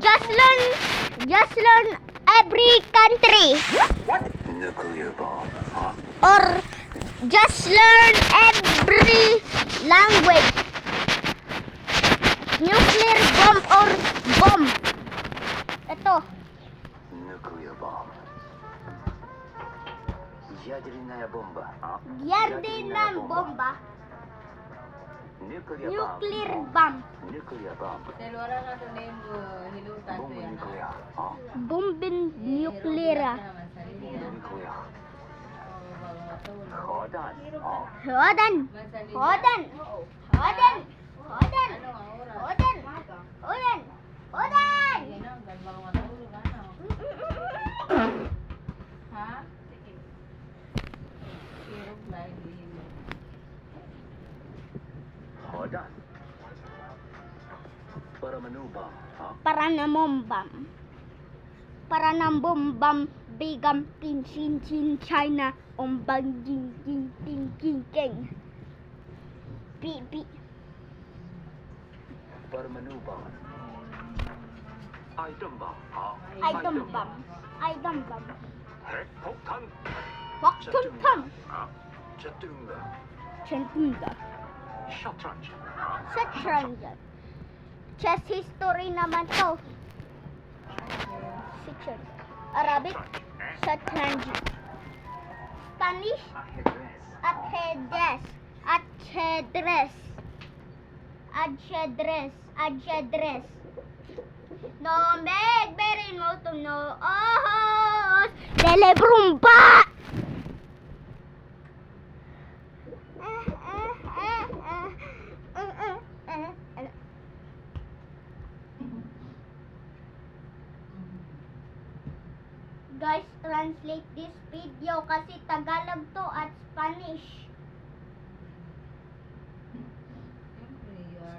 Just learn every country. What? Nuclear bomb, huh? Or just learn every language. Nuclear bomb or bomb. Ito. Nuclear bomb. Ядерная бомба, а? Ядерная bomba. Nuclear Nuclear bomb. bomb. Nuclear bomb. Wala nga ito na yung hilutan to Bomba yan. nuclear, huh? Bombin nuclear. Nuclear. 核弹，哦， Hodan. Hodan. Hodan. Hodan. Ano ang oras? Hodan. Hodan. Hodan. Sige na, gandang matulog ano. Ha? Sige. Hirap lagi. 核弹。Parmanu bomb, huh? Para na bombam. Para na bombam bigam tin chin chin China ombang jing jing ting king king. Pi pi. Parmanu bomb. Item bomb, huh? Item bomb. Item bomb. 핵폭탄. Wak tun tun. 아, 제tunga. Chentunga. Shatranj. 아, Shatranj. Chess history naman to. Section. Arabic. Shatranj. Spanish. Ajedrez. Ajedrez. Ajedrez. Ajedrez. No meg beri no to no ojos Telebrumba. Guys, translate this video kasi Tagalog to at Spanish.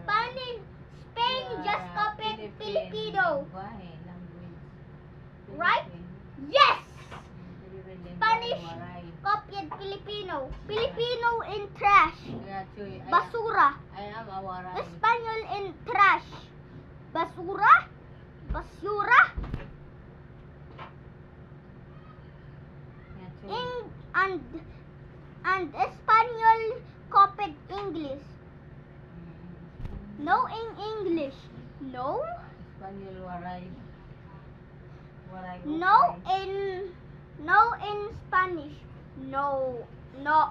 Spanish, Spain just copied Filipino. Right? Yes! Spanish copied Filipino. Filipino in trash. Basura. Ay, ang awaray. Espanyol in trash. Basura? Basura? And Espanyol copied English. No in English. No? Espanyol waray. Waray. No in Spanish. No. No.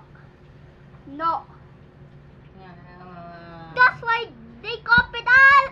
No. That's why they copied us.